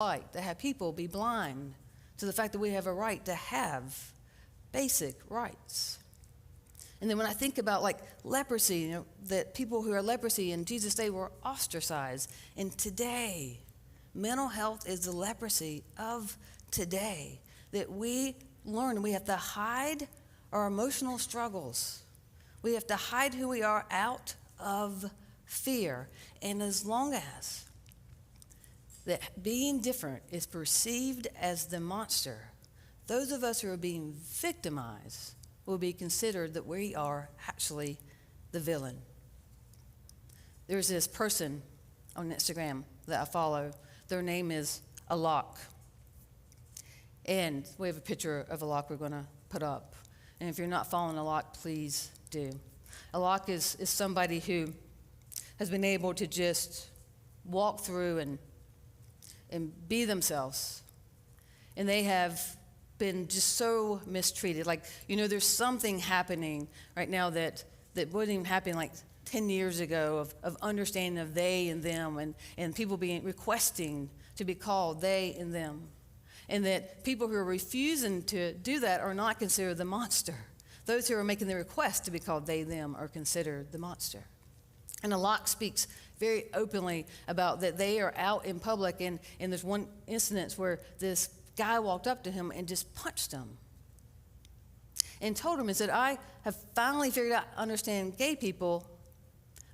right to have people be blind to the fact that we have a right to have basic rights. And then when I think about like leprosy, that people who are leprosy in Jesus' day were ostracized. And today, mental health is the leprosy of today. That we learn we have to hide our emotional struggles. We have to hide who we are out of fear. And as long as that being different is perceived as the monster, those of us who are being victimized will be considered that we are actually the villain. There's this person on Instagram that I follow. Their name is Alok. And we have a picture of Alok we're going to put up. And if you're not following Alok, please do. Alok is somebody who has been able to just walk through and be themselves. And they have been just so mistreated. Like, there's something happening right now that wouldn't even happen like 10 years ago of understanding of they and them and people requesting to be called they and them. And that people who are refusing to do that are not considered the monster. Those who are making the request to be called they, them are considered the monster. And Alok speaks very openly about that they are out in public, and there's one incident where this guy walked up to him and just punched him and told him, he said, I have finally figured out, understand gay people,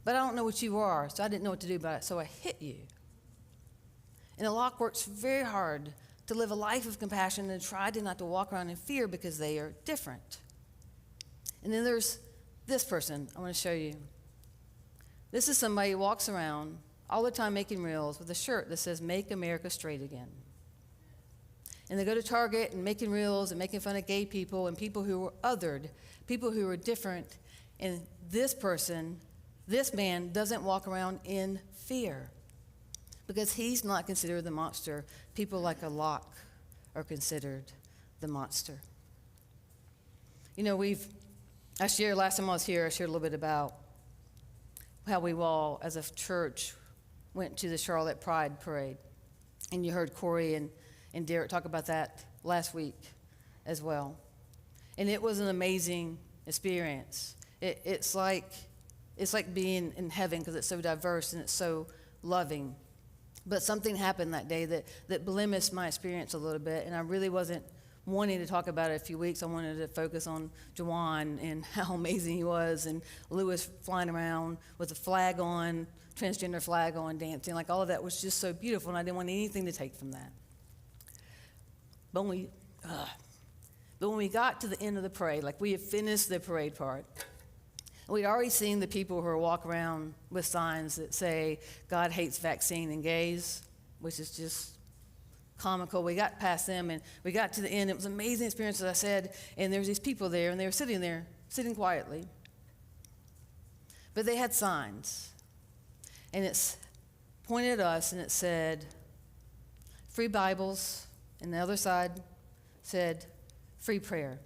but I don't know what you are, so I didn't know what to do about it, so I hit you. And Alok works very hard to live a life of compassion and try to not to walk around in fear because they are different. And then there's this person I want to show you. This is somebody who walks around all the time making reels with a shirt that says, Make America Straight Again. And they go to Target and making reels and making fun of gay people and people who were othered, people who were different. And this man doesn't walk around in fear because he's not considered the monster. People like Alok are considered the monster. Last time I was here, I shared a little bit about how we all, as a church, went to the Charlotte Pride Parade. And you heard Corey and Derek talk about that last week as well. And it was an amazing experience. It's like being in heaven because it's so diverse and it's so loving. But something happened that day that blemished my experience a little bit, and I really wasn't wanting to talk about it a few weeks. I wanted to focus on Jawan and how amazing he was, and Lewis flying around with a flag on, transgender flag on, dancing. Like all of that was just so beautiful, and I didn't want anything to take from that. But when we got to the end of the parade, like we had finished the parade part, we'd already seen the people who walk around with signs that say, God hates vaccine and gays, which is just comical. We got past them and we got to the end. It was an amazing experience, as I said, and there was these people there, and they were sitting there, sitting quietly. But they had signs, and it's pointed at us, and it said, free Bibles, and the other side said, free prayer.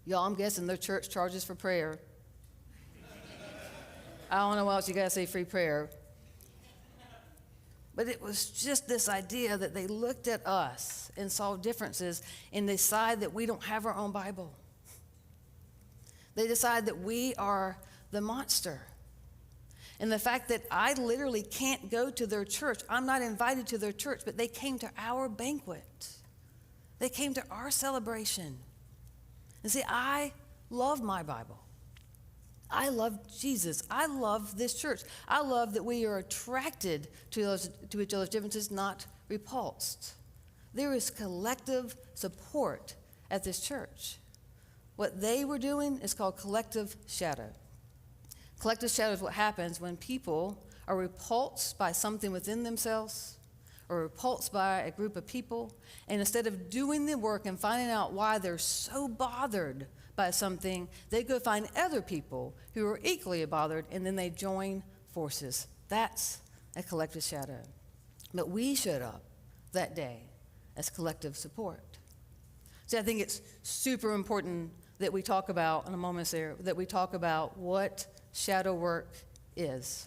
Y'all, I'm guessing their church charges for prayer. I don't know what else you got to say free prayer. But it was just this idea that they looked at us and saw differences and decide that we don't have our own Bible. They decide that we are the monster. And the fact that I literally can't go to their church, I'm not invited to their church, but they came to our banquet. They came to our celebration. And see, I love my Bible. I love Jesus. I love this church. I love that we are attracted to each other's differences, not repulsed. There is collective support at this church. What they were doing is called collective shadow. Collective shadow is what happens when people are repulsed by something within themselves or repulsed by a group of people, and instead of doing the work and finding out why they're so bothered by something, they go find other people who are equally bothered, and then they join forces. That's a collective shadow. But we showed up that day as collective support. See, I think it's super important that we talk about, in a moment there, that we talk about what shadow work is.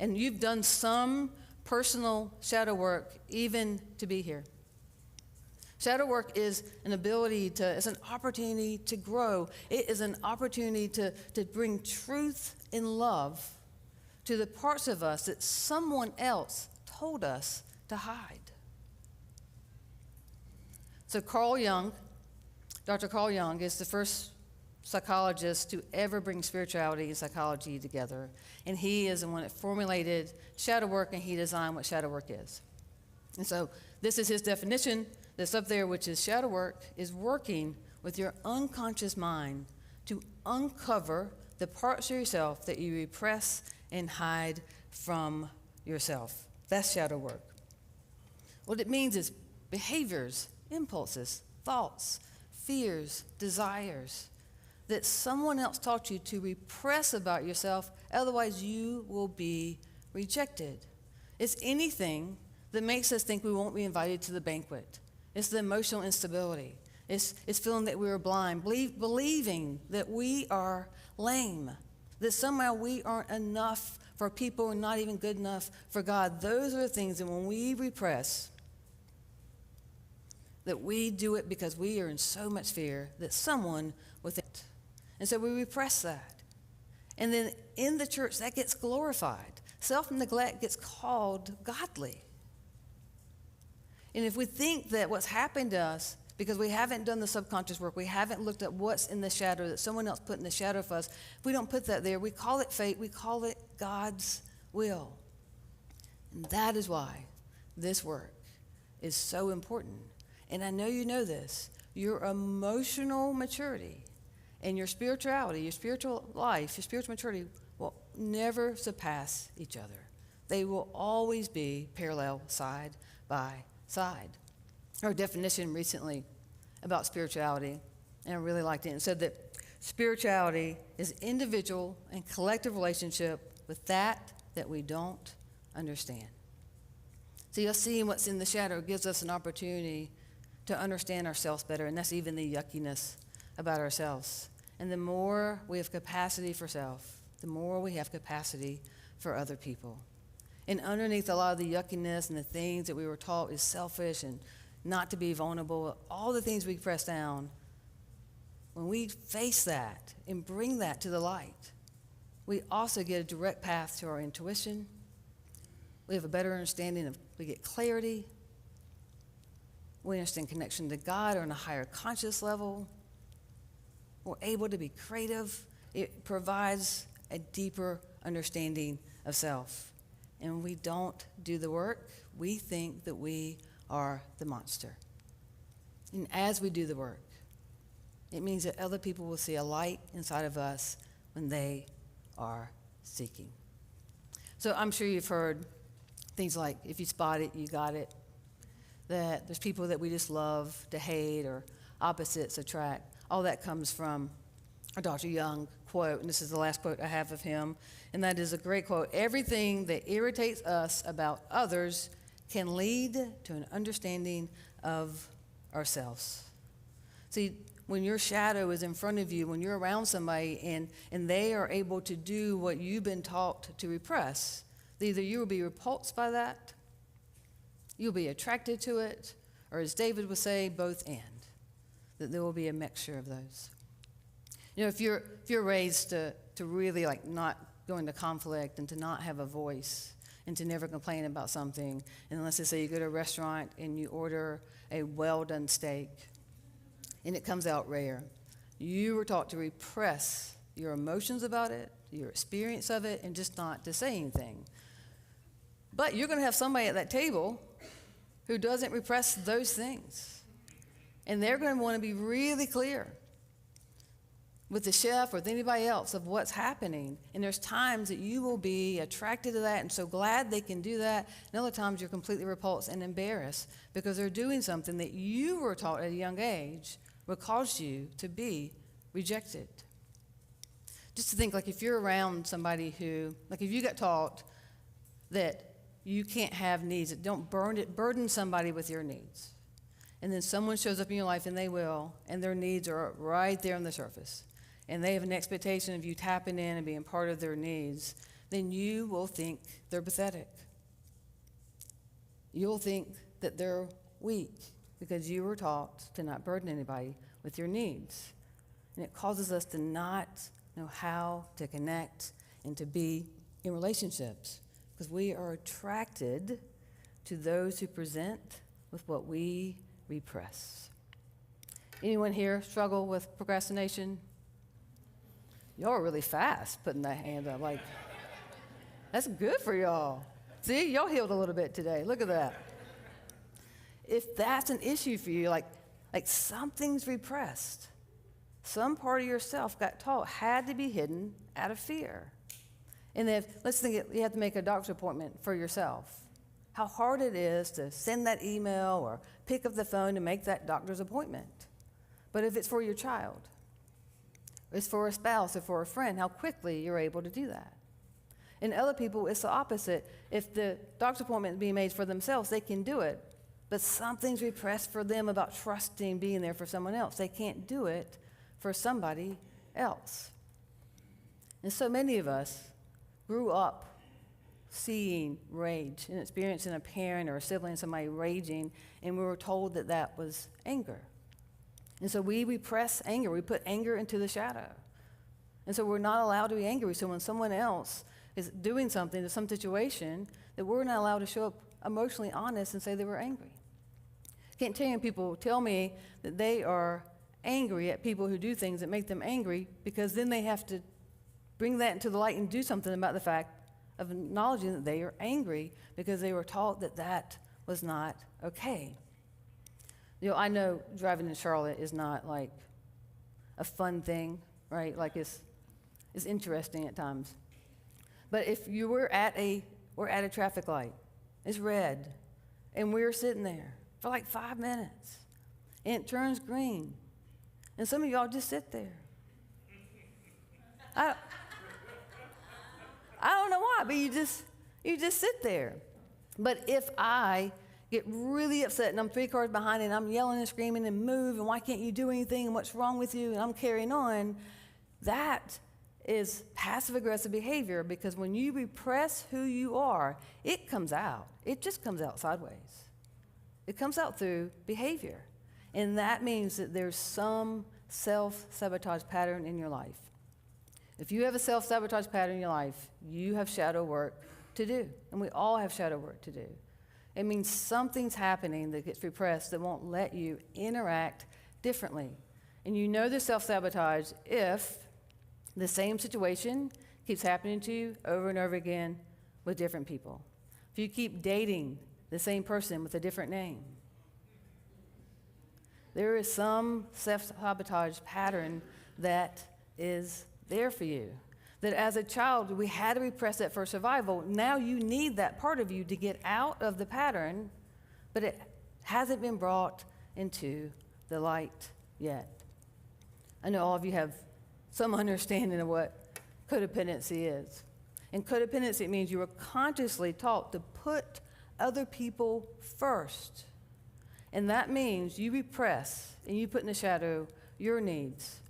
And you've done some personal shadow work even to be here. Shadow work is an ability to, it's an opportunity to grow. It is an opportunity to bring truth and love to the parts of us that someone else told us to hide. So Dr. Carl Jung is the first psychologist to ever bring spirituality and psychology together. And he is the one that formulated shadow work, and he designed what shadow work is. And so this is his definition that's up there, which is shadow work is working with your unconscious mind to uncover the parts of yourself that you repress and hide from yourself. That's shadow work. What it means is behaviors, impulses, thoughts, fears, desires that someone else taught you to repress about yourself, otherwise you will be rejected. It's anything that makes us think we won't be invited to the banquet. It's the emotional instability. It's feeling that we are blind, believing that we are lame, that somehow we aren't enough for people and not even good enough for God. Those are the things that when we repress, that we do it because we are in so much fear that someone with it. And so we repress that. And then in the church, that gets glorified. Self-neglect gets called godly. And if we think that what's happened to us, because we haven't done the subconscious work, we haven't looked at what's in the shadow that someone else put in the shadow of us, if we don't put that there, we call it fate, we call it God's will. And that is why this work is so important. And I know you know this. Your emotional maturity and your spirituality, your spiritual life, your spiritual maturity will never surpass each other. They will always be parallel side by side. Our definition recently about spirituality, and I really liked it, and said that spirituality is individual and collective relationship with that we don't understand. See, us seeing what's in the shadow gives us an opportunity to understand ourselves better, and that's even the yuckiness about ourselves. And the more we have capacity for self, the more we have capacity for other people. And underneath a lot of the yuckiness and the things that we were taught is selfish and not to be vulnerable, all the things we press down, when we face that and bring that to the light, we also get a direct path to our intuition. We have a better understanding of, we get clarity. We understand connection to God or on a higher conscious level. We're able to be creative. It provides a deeper understanding of self. And when we don't do the work, we think that we are the monster. And as we do the work, it means that other people will see a light inside of us when they are seeking. So I'm sure you've heard things like, if you spot it, you got it. That there's people that we just love to hate, or opposites attract. All that comes from a Dr. Jung quote, and this is the last quote I have of him, and that is a great quote. Everything that irritates us about others can lead to an understanding of ourselves. See, when your shadow is in front of you, when you're around somebody and they are able to do what you've been taught to repress, either you will be repulsed by that, you'll be attracted to it, or as David would say, both and. That there will be a mixture of those. You know, if you're raised to really not go into conflict and to not have a voice and to never complain about something, and let's just say you go to a restaurant and you order a well-done steak and it comes out rare, you were taught to repress your emotions about it, your experience of it, and just not to say anything. But you're going to have somebody at that table who doesn't repress those things. And they're going to want to be really clear with the chef or with anybody else of what's happening. And there's times that you will be attracted to that and so glad they can do that. And other times you're completely repulsed and embarrassed because they're doing something that you were taught at a young age would cause you to be rejected. Just to think, if you're around somebody who, if you got taught that you can't have needs, that don't burden somebody with your needs. And then someone shows up in your life, and they will, and their needs are right there on the surface. And they have an expectation of you tapping in and being part of their needs. Then you will think they're pathetic. You'll think that they're weak because you were taught to not burden anybody with your needs. And it causes us to not know how to connect and to be in relationships because we are attracted to those who present with what we repress. Anyone here struggle with procrastination? Y'all are really fast putting that hand up. Like, that's good for y'all. See, y'all healed a little bit today. Look at that. If that's an issue for you, like something's repressed. Some part of yourself got taught had to be hidden out of fear. And let's think you have to make a doctor's appointment for yourself. How hard it is to send that email or pick up the phone to make that doctor's appointment. But if it's for your child, or it's for a spouse or for a friend, how quickly you're able to do that. And other people, it's the opposite. If the doctor's appointment is being made for themselves, they can do it. But something's repressed for them about trusting being there for someone else. They can't do it for somebody else. And so many of us grew up seeing rage and experiencing a parent or a sibling, somebody raging, and we were told that that was anger. And so we repress anger. We put anger into the shadow. And so we're not allowed to be angry. So when someone else is doing something to some situation, that we're not allowed to show up emotionally honest and say they were angry. I can't tell you, people tell me that they are angry at people who do things that make them angry because then they have to bring that into the light and do something about the fact of acknowledging that they are angry because they were taught that that was not okay. You know, I know driving in Charlotte is not like a fun thing, right? Like it's interesting at times. But if you were at a traffic light, it's red, and we're sitting there for like 5 minutes, and it turns green, and some of y'all just sit there. I don't know why, but you just sit there. But if I get really upset and I'm 3 cars behind and I'm yelling and screaming and move and why can't you do anything and what's wrong with you and I'm carrying on, that is passive-aggressive behavior because when you repress who you are, it comes out. It just comes out sideways. It comes out through behavior. And that means that there's some self-sabotage pattern in your life. If you have a self-sabotage pattern in your life, you have shadow work to do. And we all have shadow work to do. It means something's happening that gets repressed that won't let you interact differently. And you know there's self-sabotage if the same situation keeps happening to you over and over again with different people. If you keep dating the same person with a different name, there is some self-sabotage pattern that is there for you. That as a child, we had to repress that for survival. Now you need that part of you to get out of the pattern, but it hasn't been brought into the light yet. I know all of you have some understanding of what codependency is. And codependency means you were consciously taught to put other people first. And that means you repress and you put in the shadow your needs.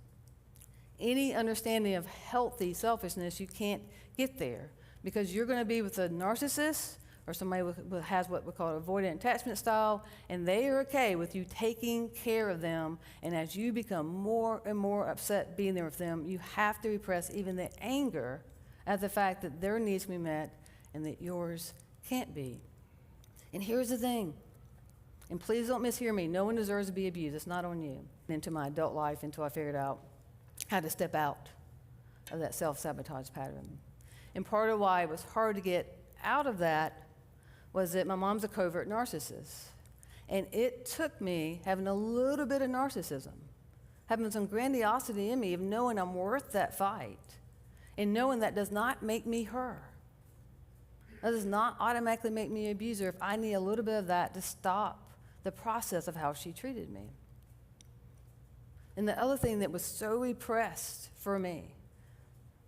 Any understanding of healthy selfishness, you can't get there because you're going to be with a narcissist or somebody who has what we call avoidant attachment style, and they are okay with you taking care of them. And as you become more and more upset being there with them, you have to repress even the anger at the fact that their needs can be met and that yours can't be. And here's the thing, and please don't mishear me, no one deserves to be abused. It's not on you. Into my adult life until I figured out how to step out of that self-sabotage pattern. And part of why it was hard to get out of that was that my mom's a covert narcissist. And it took me having a little bit of narcissism, having some grandiosity in me of knowing I'm worth that fight, and knowing that does not make me her. That does not automatically make me an abuser if I need a little bit of that to stop the process of how she treated me. And the other thing that was so repressed for me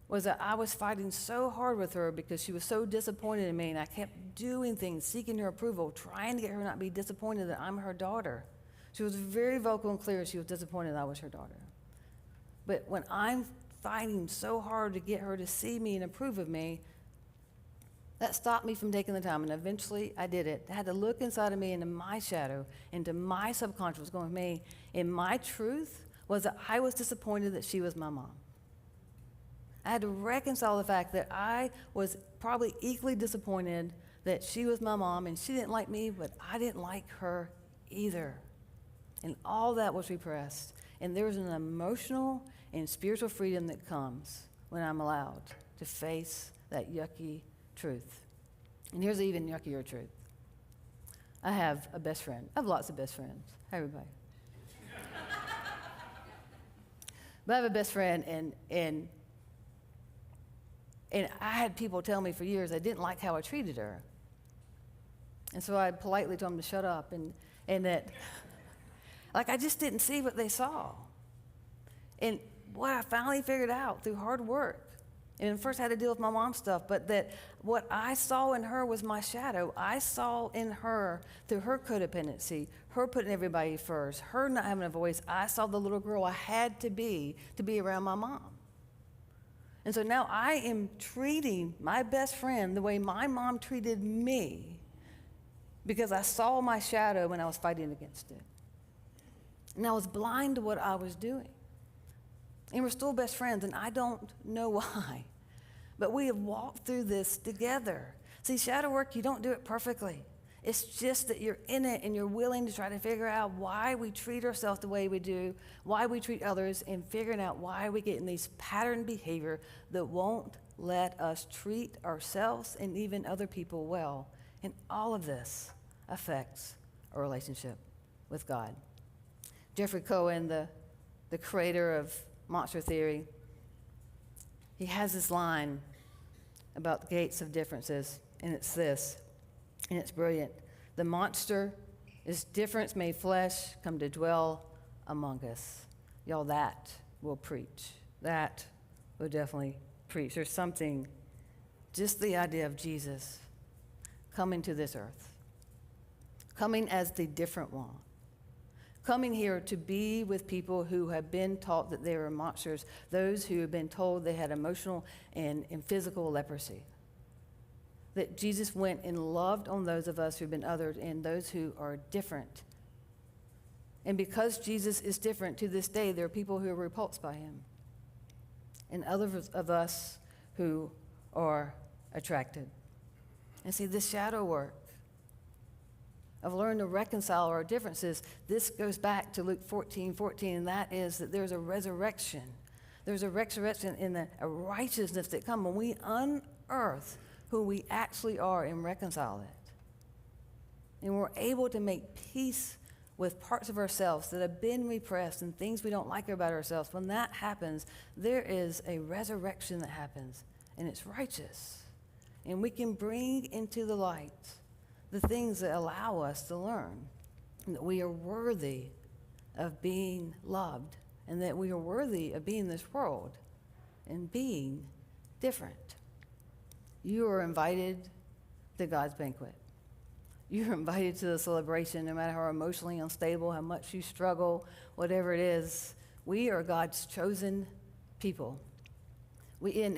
was that I was fighting so hard with her because she was so disappointed in me, and I kept doing things, seeking her approval, trying to get her not to be disappointed that I'm her daughter. She was very vocal and clear she was disappointed that I was her daughter. But when I'm fighting so hard to get her to see me and approve of me, That stopped me from taking the time, and eventually I did it. I had to look inside of me into my shadow, into my subconscious was going with me. And my truth was that I was disappointed that she was my mom. I had to reconcile the fact that I was probably equally disappointed that she was my mom and she didn't like me, but I didn't like her either. And all that was repressed. And there's an emotional and spiritual freedom that comes when I'm allowed to face that yucky truth. And here's an even yuckier truth. I have a best friend. I have lots of best friends. Hi, everybody. But I have a best friend, and I had people tell me for years they didn't like how I treated her. And so I politely told them to shut up, and that, like, I just didn't see what they saw. And what I finally figured out through hard work, and first I had to deal with my mom's stuff, but that what I saw in her was my shadow. I saw in her, through her codependency, her putting everybody first, her not having a voice, I saw the little girl I had to be around my mom. And so now I am treating my best friend the way my mom treated me because I saw my shadow when I was fighting against it. And I was blind to what I was doing. And we're still best friends, and I don't know why. But we have walked through this together. See, shadow work, you don't do it perfectly. It's just that you're in it and you're willing to try to figure out why we treat ourselves the way we do, why we treat others, and figuring out why we get in these patterned behavior that won't let us treat ourselves and even other people well. And all of this affects our relationship with God. Jeffrey Cohen, the creator of monster theory, he has this line about the gates of differences, and it's this, and it's brilliant. The monster is difference made flesh come to dwell among us. Y'all, that will preach. That will definitely preach. There's something, just the idea of Jesus coming to this earth, coming as the different one, coming here to be with people who have been taught that they were monsters, those who have been told they had emotional and physical leprosy. That Jesus went and loved on those of us who've been othered and those who are different. And because Jesus is different, to this day, there are people who are repulsed by him. And others of us who are attracted. And see, this shadow work of learning to reconcile our differences, this goes back to Luke 14:14, and that is that there's a resurrection. There's a resurrection in a righteousness that comes when we unearth who we actually are and reconcile it. And we're able to make peace with parts of ourselves that have been repressed and things we don't like about ourselves. When that happens, there is a resurrection that happens, and it's righteous. And we can bring into the light the things that allow us to learn that we are worthy of being loved and that we are worthy of being in this world and being different. You are invited to God's banquet. You're invited to the celebration, no matter how emotionally unstable, how much you struggle, whatever it is. We are God's chosen people. We in